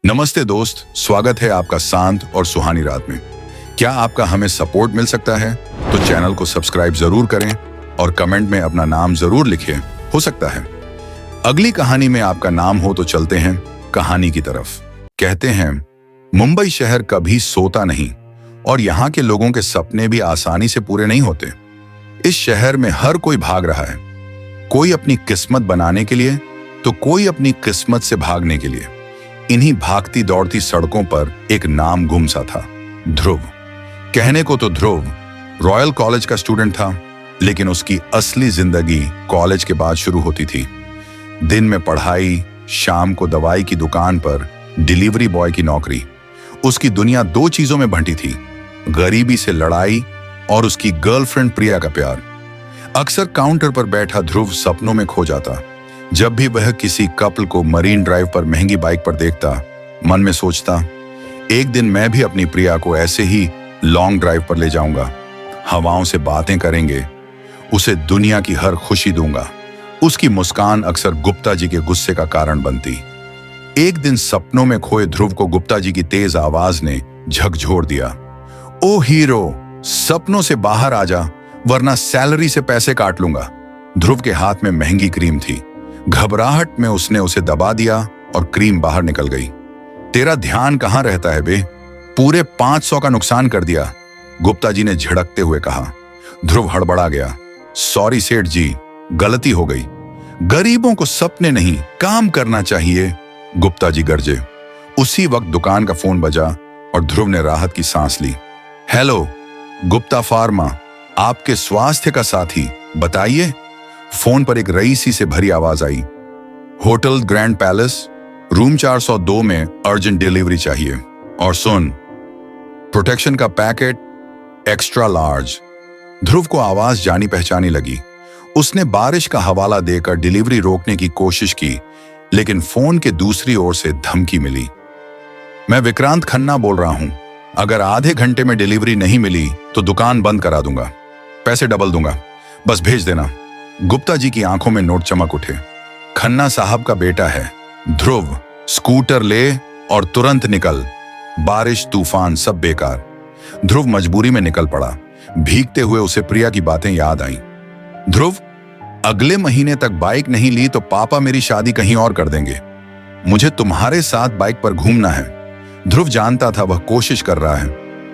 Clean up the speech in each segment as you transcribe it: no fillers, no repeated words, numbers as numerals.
नमस्ते दोस्त, स्वागत है आपका शांत और सुहानी रात में। क्या आपका हमें सपोर्ट मिल सकता है तो चैनल को सब्सक्राइब जरूर करें और कमेंट में अपना नाम जरूर लिखें। हो सकता है अगली कहानी में आपका नाम हो। तो चलते हैं कहानी की तरफ। कहते हैं मुंबई शहर कभी सोता नहीं और यहाँ के लोगों के सपने भी आसानी से पूरे नहीं होते। इस शहर में हर कोई भाग रहा है, कोई अपनी किस्मत बनाने के लिए तो कोई अपनी किस्मत से भागने के लिए। इन्हीं भागती दौड़ती सड़कों पर एक नाम गुम सा था, ध्रुव। कहने को तो ध्रुव रॉयल कॉलेज का स्टूडेंट था, लेकिन उसकी असली जिंदगी कॉलेज के बाद शुरू होती थी। दिन में पढ़ाई, शाम को दवाई की दुकान पर डिलीवरी बॉय की नौकरी। उसकी दुनिया दो चीजों में बंटी थी, गरीबी से लड़ाई और उसकी गर्लफ्रेंड प्रिया का प्यार। अक्सर काउंटर पर बैठा ध्रुव सपनों में खो जाता। जब भी वह किसी कपल को मरीन ड्राइव पर महंगी बाइक पर देखता, मन में सोचता, एक दिन मैं भी अपनी प्रिया को ऐसे ही लॉन्ग ड्राइव पर ले जाऊंगा। हवाओं से बातें करेंगे, उसे दुनिया की हर खुशी दूंगा। उसकी मुस्कान अक्सर गुप्ता जी के गुस्से का कारण बनती। एक दिन सपनों में खोए ध्रुव को गुप्ता जी की तेज आवाज ने झकझोर दिया। ओ हीरो, सपनों से बाहर आजा, वरना सैलरी से पैसे काट लूंगा। ध्रुव के हाथ में महंगी क्रीम थी। घबराहट में उसने उसे दबा दिया और क्रीम बाहर निकल गई। तेरा ध्यान कहां रहता है बे? पूरे 500 का नुकसान कर दिया, गुप्ता जी ने झिड़कते हुए कहा। ध्रुव हड़बड़ा गया। सॉरी सेठ जी, गलती हो गई। गरीबों को सपने नहीं काम करना चाहिए, गुप्ता जी गरजे। उसी वक्त दुकान का फोन बजा और ध्रुव ने राहत की सांस ली। हेलो, गुप्ता फार्मा, आपके स्वास्थ्य का साथी, बताइए। फोन पर एक रईसी से भरी आवाज आई। होटल ग्रैंड पैलेस, रूम 402 में अर्जेंट डिलीवरी चाहिए। और सुन, प्रोटेक्शन का पैकेट एक्स्ट्रा लार्ज। ध्रुव को आवाज जानी पहचानी लगी। उसने बारिश का हवाला देकर डिलीवरी रोकने की कोशिश की, लेकिन फोन के दूसरी ओर से धमकी मिली। मैं विक्रांत खन्ना बोल रहा हूं। अगर आधे घंटे में डिलीवरी नहीं मिली तो दुकान बंद करा दूंगा, पैसे डबल दूंगा, बस भेज देना। गुप्ता जी की आंखों में नोट चमक उठे। खन्ना साहब का बेटा है। ध्रुव, स्कूटर ले और तुरंत निकल। बारिश तूफान सब बेकार। ध्रुव मजबूरी में निकल पड़ा। भीगते हुए उसे प्रिया की बातें याद आईं। ध्रुव, अगले महीने तक बाइक नहीं ली तो पापा मेरी शादी कहीं और कर देंगे। मुझे तुम्हारे साथ बाइक पर घूमना है। ध्रुव जानता था वह कोशिश कर रहा है,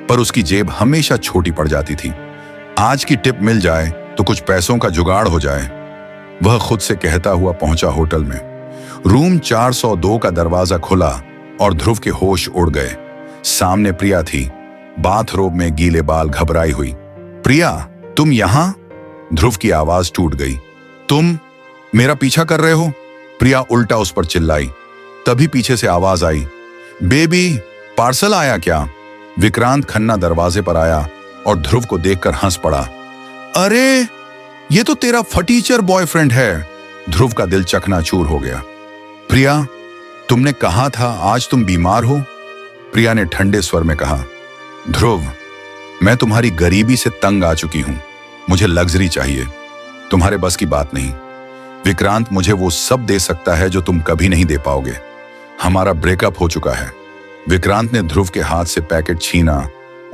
पर उसकी जेब हमेशा छोटी पड़ जाती थी। आज की टिप मिल जाए तो कुछ पैसों का जुगाड़ हो जाए, वह खुद से कहता हुआ पहुंचा होटल में। रूम 402 का दरवाजा खुला और ध्रुव के होश उड़ गए। सामने प्रिया थी, बाथरोब में गीले बाल, घबराई हुई। प्रिया, तुम यहां? ध्रुव की आवाज टूट गई। तुम मेरा पीछा कर रहे हो? प्रिया उल्टा उस पर चिल्लाई। तभी पीछे से आवाज आई, बेबी, पार्सल आया क्या? विक्रांत खन्ना दरवाजे पर आया और ध्रुव को देखकर हंस पड़ा। अरे, ये तो तेरा फटीचर बॉयफ्रेंड है। ध्रुव का दिल चकनाचूर हो गया। प्रिया, तुमने कहा था आज तुम बीमार हो, प्रिया ने ठंडे स्वर में कहा। ध्रुव, मैं तुम्हारी गरीबी से तंग आ चुकी हूं। मुझे लग्जरी चाहिए, तुम्हारे बस की बात नहीं। विक्रांत मुझे वो सब दे सकता है जो तुम कभी नहीं दे पाओगे। हमारा ब्रेकअप हो चुका है। विक्रांत ने ध्रुव के हाथ से पैकेट छीना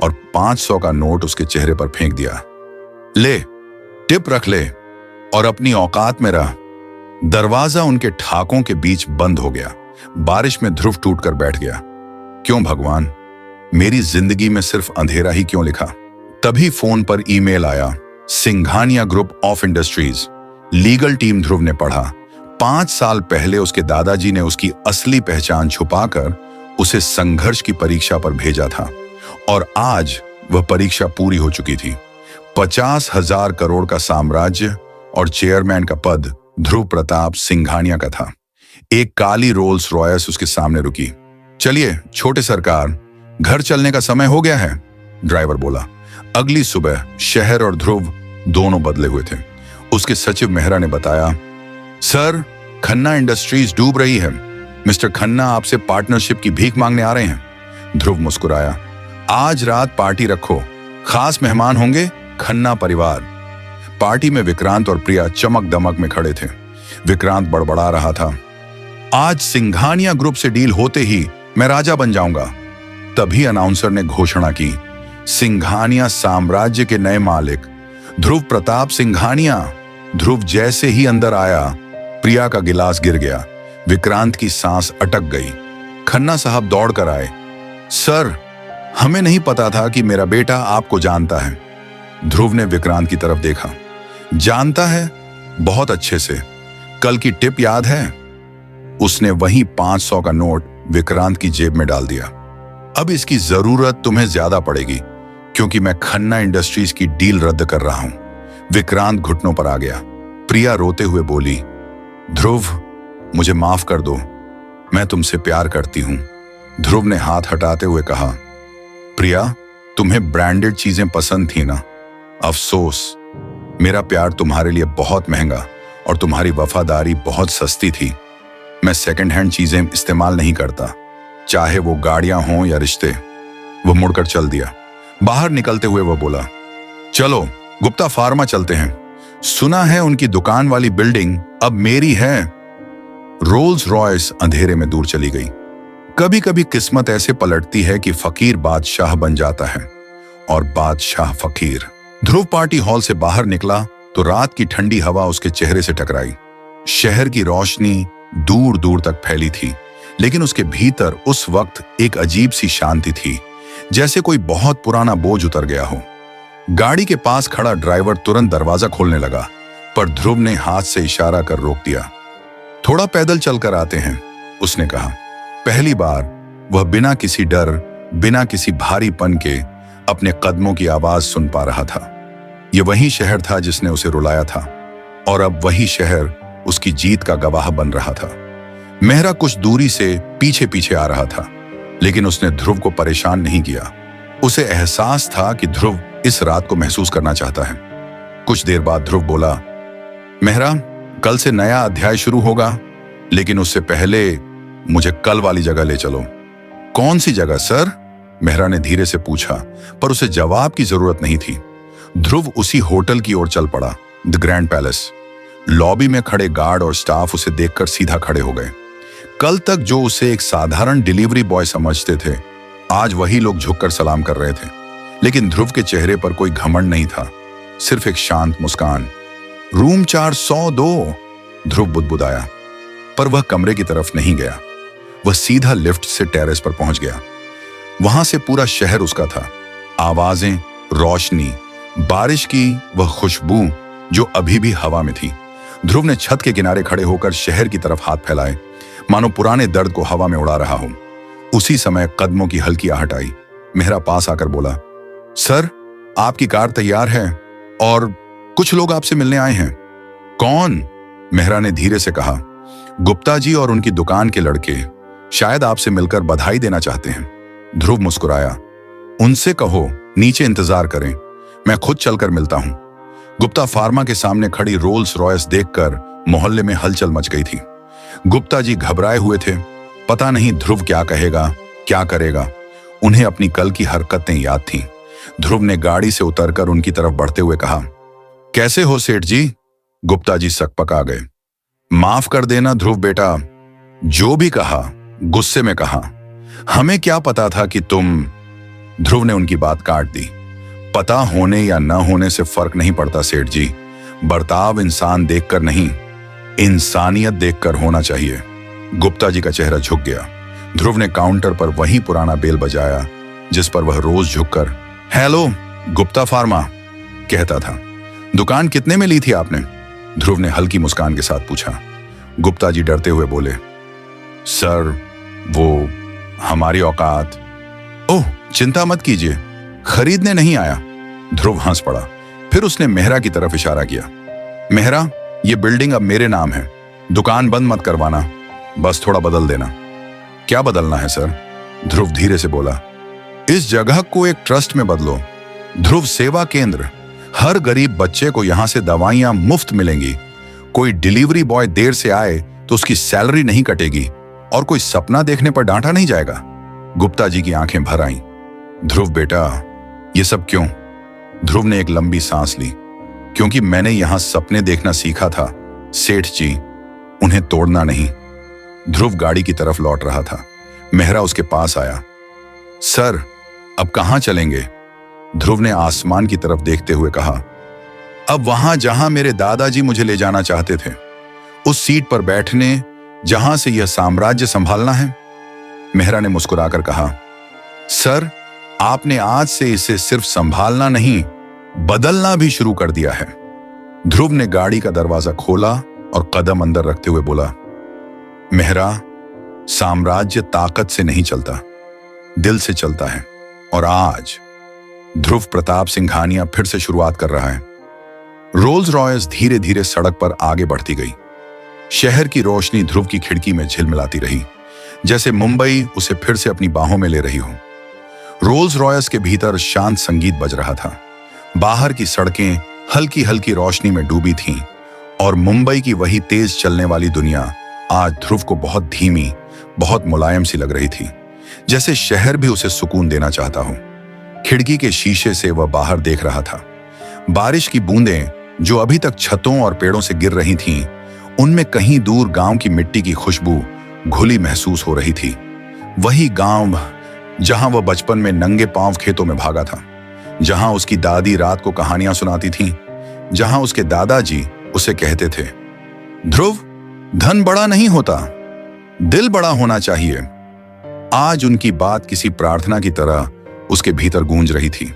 और 500 का नोट उसके चेहरे पर फेंक दिया। ले, टिप रख ले और अपनी औकात में रह। दरवाजा उनके ठाकों के बीच बंद हो गया। बारिश में ध्रुव टूटकर बैठ गया। क्यों भगवान, मेरी जिंदगी में सिर्फ अंधेरा ही क्यों लिखा? तभी फोन पर ईमेल आया। Singhania group of industries, legal team. Dhruv ने पढ़ा। 5 साल पहले उसके दादाजी ने उसकी असली पहचान छुपाकर उसे संघर्ष की परीक्षा पर भेजा था और आज वह परीक्षा पूरी हो चुकी थी। 50,000 करोड़ का साम्राज्य और चेयरमैन का पद ध्रुव प्रताप सिंघानिया का था। एक काली रोल्स रॉयस उसके सामने रुकी। चलिए छोटे सरकार, घर चलने का समय हो गया है, ड्राइवर बोला। अगली सुबह शहर और ध्रुव दोनों बदले हुए थे। उसके सचिव मेहरा ने बताया, सर, खन्ना इंडस्ट्रीज डूब रही है। मिस्टर खन्ना आपसे पार्टनरशिप की भीख मांगने आ रहे हैं। ध्रुव मुस्कुराया। आज रात पार्टी रखो, खास मेहमान होंगे, खन्ना परिवार। पार्टी में विक्रांत और प्रिया चमक दमक में खड़े थे। विक्रांत बड़बड़ा रहा था। आज सिंघानिया ग्रुप से डील होते ही मैं राजा बन जाऊंगा। तभी अनाउंसर ने घोषणा की, सिंघानिया साम्राज्य के नए मालिक ध्रुव प्रताप सिंघानिया। ध्रुव जैसे ही अंदर आया, प्रिया का गिलास गिर गया। विक्रांत की सांस अटक गई। खन्ना साहब दौड़ कर आए। सर, हमें नहीं पता था कि मेरा बेटा आपको जानता है। ध्रुव ने विक्रांत की तरफ देखा। जानता है? बहुत अच्छे से। कल की टिप याद है? उसने वही 500 का नोट विक्रांत की जेब में डाल दिया। अब इसकी जरूरत तुम्हें ज्यादा पड़ेगी, क्योंकि मैं खन्ना इंडस्ट्रीज की डील रद्द कर रहा हूं। विक्रांत घुटनों पर आ गया। प्रिया रोते हुए बोली, ध्रुव, मुझे माफ कर दो, मैं तुमसे प्यार करती हूं। ध्रुव ने हाथ हटाते हुए कहा, प्रिया, तुम्हें ब्रांडेड चीजें पसंद थी ना? अफसोस, मेरा प्यार तुम्हारे लिए बहुत महंगा और तुम्हारी वफादारी बहुत सस्ती थी। मैं सेकंड हैंड चीजें इस्तेमाल नहीं करता, चाहे वो गाड़ियां हों या रिश्ते। वो मुड़कर चल दिया। बाहर निकलते हुए वो बोला, चलो गुप्ता फार्मा चलते हैं। सुना है उनकी दुकान वाली बिल्डिंग अब मेरी है। रोल्स रॉयस अंधेरे में दूर चली गई। कभी कभी किस्मत ऐसे पलटती है कि फकीर बादशाह बन जाता है और बादशाह फकीर। ध्रुव पार्टी हॉल से बाहर निकला तो रात की ठंडी हवा उसके चेहरे से टकराई। शहर की रोशनी दूर दूर तक फैली थी, लेकिन उसके भीतर उस वक्त एक अजीब सी शांति थी, जैसे कोई बहुत पुराना बोझ उतर गया हो। गाड़ी के पास खड़ा ड्राइवर तुरंत दरवाजा खोलने लगा, पर ध्रुव ने हाथ से इशारा कर रोक दिया। थोड़ा पैदल चलकर आते हैं, उसने कहा। पहली बार वह बिना किसी डर, बिना किसी भारीपन के अपने कदमों की आवाज सुन पा रहा था। यह वही शहर था जिसने उसे रुलाया था, और अब वही शहर उसकी जीत का गवाह बन रहा था। मेहरा कुछ दूरी से पीछे पीछे आ रहा था, लेकिन उसने ध्रुव को परेशान नहीं किया। उसे एहसास था कि ध्रुव इस रात को महसूस करना चाहता है। कुछ देर बाद ध्रुव बोला, मेहरा, कल से नया अध्याय शुरू होगा, लेकिन उससे पहले मुझे कल वाली जगह ले चलो। कौन सी जगह सर? मेहरा ने धीरे से पूछा, पर उसे जवाब की जरूरत नहीं थी। ध्रुव उसी होटल की ओर चल पड़ा, द ग्रैंड पैलेस। लॉबी में खड़े गार्ड और स्टाफ उसे देखकर सीधा खड़े हो गए। कल तक जो उसे एक साधारण डिलीवरी बॉय समझते थे, आज वही लोग झुककर सलाम कर रहे थे। लेकिन ध्रुव के चेहरे पर कोई घमंड नहीं था, सिर्फ एक शांत मुस्कान। रूम 402, ध्रुव बुदबुदाया, पर वह कमरे की तरफ नहीं गया। वह सीधा लिफ्ट से टेरेस पर पहुंच गया। वहां से पूरा शहर उसका था। आवाजें, रोशनी, बारिश की वह खुशबू जो अभी भी हवा में थी। ध्रुव ने छत के किनारे खड़े होकर शहर की तरफ हाथ फैलाए, मानो पुराने दर्द को हवा में उड़ा रहा हो। उसी समय कदमों की हल्की आहट आई। मेहरा पास आकर बोला, सर, आपकी कार तैयार है और कुछ लोग आपसे मिलने आए हैं। कौन? मेहरा ने धीरे से कहा, गुप्ता जी और उनकी दुकान के लड़के शायद आपसे मिलकर बधाई देना चाहते हैं। ध्रुव मुस्कुराया, उनसे कहो नीचे इंतजार करें, मैं खुद चलकर मिलता हूं। गुप्ता फार्मा के सामने खड़ी रोल्स रॉयस देखकर मोहल्ले में हलचल मच गई थी। गुप्ता जी घबराए हुए थे, पता नहीं ध्रुव क्या कहेगा, क्या करेगा। उन्हें अपनी कल की हरकतें याद थीं। ध्रुव ने गाड़ी से उतरकर उनकी तरफ बढ़ते हुए कहा, कैसे हो सेठ जी? गुप्ता जी सकपका गए। माफ कर देना ध्रुव बेटा, जो भी कहा गुस्से में कहा। हमें क्या पता था कि तुम। ध्रुव ने उनकी बात काट दी। पता होने या न होने से फर्क नहीं पड़ता सेठ जी। बर्ताव इंसान देखकर नहीं, इंसानियत देखकर होना चाहिए। गुप्ता जी का चेहरा झुक गया। ध्रुव ने काउंटर पर वही पुराना बेल बजाया जिस पर वह रोज झुककर हेलो गुप्ता फार्मा कहता था। दुकान कितने में ली थी आपने? ध्रुव ने हल्की मुस्कान के साथ पूछा। गुप्ता जी डरते हुए बोले, सर, वो हमारी औकात। ओह, चिंता मत कीजिए, खरीदने नहीं आया। ध्रुव हंस पड़ा। फिर उसने मेहरा की तरफ इशारा किया। मेहरा, ये बिल्डिंग अब मेरे नाम है। दुकान बंद मत करवाना, बस थोड़ा बदल देना। क्या बदलना है सर? ध्रुव धीरे से बोला, इस जगह को एक ट्रस्ट में बदलो। ध्रुव सेवा केंद्र। हर गरीब बच्चे को यहां से दवाइयां मुफ्त मिलेंगी। कोई डिलीवरी बॉय देर से आए तो उसकी सैलरी नहीं कटेगी और कोई सपना देखने पर डांटा नहीं जाएगा। गुप्ता जी की आंखें भर आईं। ध्रुव बेटा, ये सब क्यों? ध्रुव ने एक लंबी सांस ली। क्योंकि मैंने यहां सपने देखना सीखा था सेठ जी, उन्हें तोड़ना नहीं। ध्रुव गाड़ी की तरफ लौट रहा था। मेहरा उसके पास आया। सर, अब कहां चलेंगे? ध्रुव ने आसमान की तरफ देखते हुए कहा। अब वहां जहां मेरे दादाजी मुझे ले जाना चाहते थे, उस सीट पर बैठने जहां से यह साम्राज्य संभालना है। मेहरा ने मुस्कुराकर कहा, सर, आपने आज से इसे सिर्फ संभालना नहीं, बदलना भी शुरू कर दिया है। ध्रुव ने गाड़ी का दरवाजा खोला और कदम अंदर रखते हुए बोला, मेहरा, साम्राज्य ताकत से नहीं चलता, दिल से चलता है। और आज ध्रुव प्रताप सिंघानिया फिर से शुरुआत कर रहा है। रोल्स रॉयस धीरे धीरे सड़क पर आगे बढ़ती गई। शहर की रोशनी ध्रुव की खिड़की में झिलमिलाती रही, जैसे मुंबई उसे फिर से अपनी बाहों में ले रही हो। रोल्स रॉयस के भीतर शांत संगीत बज रहा था। बाहर की सड़कें हल्की हल्की रोशनी में डूबी थीं और मुंबई की वही तेज चलने वाली दुनिया आज ध्रुव को बहुत धीमी, बहुत मुलायम सी लग रही थी, जैसे शहर भी उसे सुकून देना चाहता हो। खिड़की के शीशे से वह बाहर देख रहा था। बारिश की बूंदें जो अभी तक छतों और पेड़ों से गिर रही थीं, उनमें कहीं दूर गांव की मिट्टी की खुशबू घुली महसूस हो रही थी। वही गांव जहां वह बचपन में नंगे पांव खेतों में भागा था, जहां उसकी दादी रात को कहानियां सुनाती थीं, जहां उसके दादाजी उसे कहते थे, ध्रुव, धन बड़ा नहीं होता, दिल बड़ा होना चाहिए। आज उनकी बात किसी प्रार्थना की तरह उसके भीतर गूंज रही थी।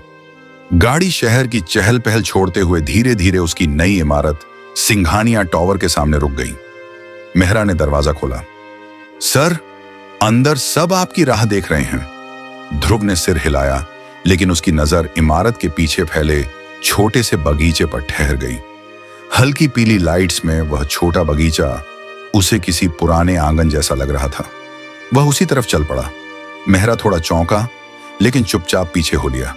गाड़ी शहर की चहल पहल छोड़ते हुए धीरे धीरे उसकी नई इमारत सिंघानिया टावर के सामने रुक गई। मेहरा ने दरवाजा खोला। सर, अंदर सब आपकी राह देख रहे हैं। ध्रुव ने सिर हिलाया, लेकिन उसकी नजर इमारत के पीछे फैले छोटे से बगीचे पर ठहर गई। हल्की पीली लाइट्स में वह छोटा बगीचा उसे किसी पुराने आंगन जैसा लग रहा था। वह उसी तरफ चल पड़ा। मेहरा थोड़ा चौंका, लेकिन चुपचाप पीछे हो लिया।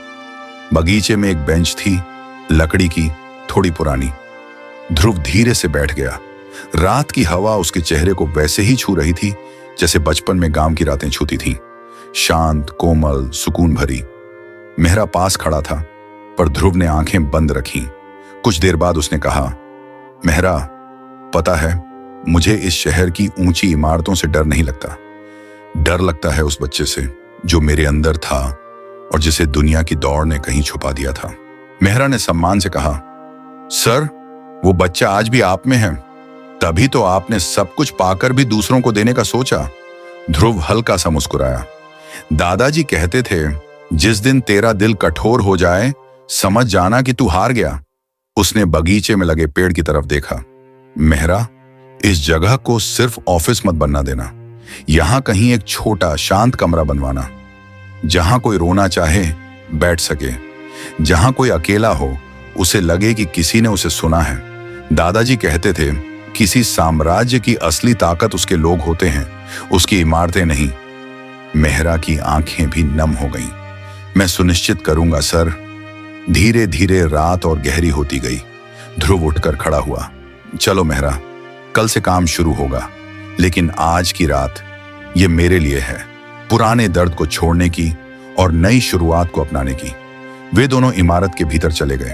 बगीचे में एक बेंच थी, लकड़ी की, थोड़ी पुरानी। ध्रुव धीरे से बैठ गया। रात की हवा उसके चेहरे को वैसे ही छू रही थी जैसे बचपन में गांव की रातें छूती थीं, शांत, कोमल, सुकून भरी। मेहरा पास खड़ा था, पर ध्रुव ने आंखें बंद रखीं। कुछ देर बाद उसने कहा, मेहरा, पता है, मुझे इस शहर की ऊंची इमारतों से डर नहीं लगता। डर लगता है उस बच्चे से जो मेरे अंदर था और जिसे दुनिया की दौड़ ने कहीं छुपा दिया था। मेहरा ने सम्मान से कहा, सर, वो बच्चा आज भी आप में है, तभी तो आपने सब कुछ पाकर भी दूसरों को देने का सोचा। ध्रुव हल्का सा मुस्कुराया। दादाजी कहते थे, जिस दिन तेरा दिल कठोर हो जाए, समझ जाना कि तू हार गया। उसने बगीचे में लगे पेड़ की तरफ देखा। मेहरा, इस जगह को सिर्फ ऑफिस मत बनना देना। यहां कहीं एक छोटा शांत कमरा बनवाना, जहां कोई रोना चाहे बैठ सके, जहां कोई अकेला हो उसे लगे कि किसी ने उसे सुना है। दादाजी कहते थे, किसी साम्राज्य की असली ताकत उसके लोग होते हैं, उसकी इमारतें नहीं। मेहरा की आंखें भी नम हो गईं। मैं सुनिश्चित करूंगा सर। धीरे धीरे रात और गहरी होती गई। ध्रुव उठकर खड़ा हुआ। चलो मेहरा, कल से काम शुरू होगा, लेकिन आज की रात ये मेरे लिए है, पुराने दर्द को छोड़ने की और नई शुरुआत को अपनाने की। वे दोनों इमारत के भीतर चले गए।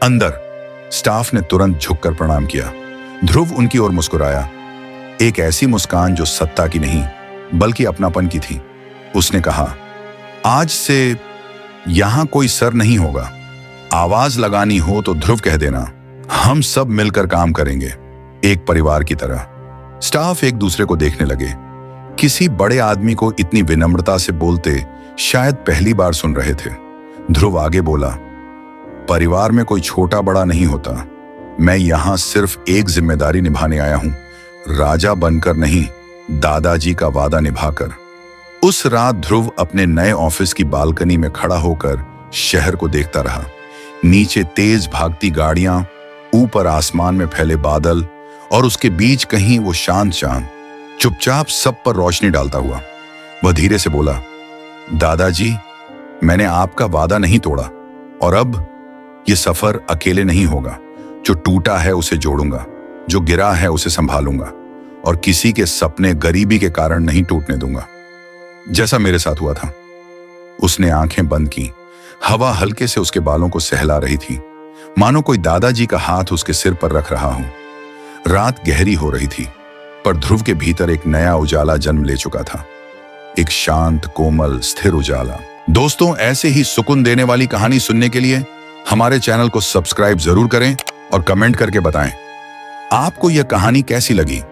अंदर स्टाफ ने तुरंत झुककर प्रणाम किया। ध्रुव उनकी ओर मुस्कुराया, एक ऐसी मुस्कान जो सत्ता की नहीं बल्कि अपनापन की थी। उसने कहा, आज से यहां कोई सर नहीं होगा। आवाज लगानी हो तो ध्रुव कह देना, हम सब मिलकर काम करेंगे, एक परिवार की तरह। स्टाफ एक दूसरे को देखने लगे। किसी बड़े आदमी को इतनी विनम्रता से बोलते शायद पहली बार सुन रहे थे। ध्रुव आगे बोला, परिवार में कोई छोटा बड़ा नहीं होता। मैं यहां सिर्फ एक जिम्मेदारी निभाने आया हूं, राजा बनकर नहीं, दादाजी का वादा निभाकर। उस रात ध्रुव अपने नए ऑफिस की बालकनी में खड़ा होकर शहर को देखता रहा। नीचे तेज भागती गाड़ियां, ऊपर आसमान में फैले बादल और उसके बीच कहीं वो शांत चांद चुपचाप सब पर रोशनी डालता हुआ। वह धीरे से बोला, दादाजी, मैंने आपका वादा नहीं तोड़ा और अब ये सफर अकेले नहीं होगा। जो टूटा है उसे जोड़ूंगा, जो गिरा है उसे संभालूंगा और किसी के सपने गरीबी के कारण नहीं टूटने दूंगा, जैसा मेरे साथ हुआ था। उसने आंखें बंद की। हवा हल्के से उसके बालों को सहला रही थी, मानो कोई दादाजी का हाथ उसके सिर पर रख रहा हो। रात गहरी हो रही थी, पर ध्रुव के भीतर एक नया उजाला जन्म ले चुका था। एक शांत, कोमल, स्थिर उजाला। दोस्तों, ऐसे ही सुकून देने वाली कहानी सुनने के लिए हमारे चैनल को सब्सक्राइब जरूर करें और कमेंट करके बताएं आपको यह कहानी कैसी लगी।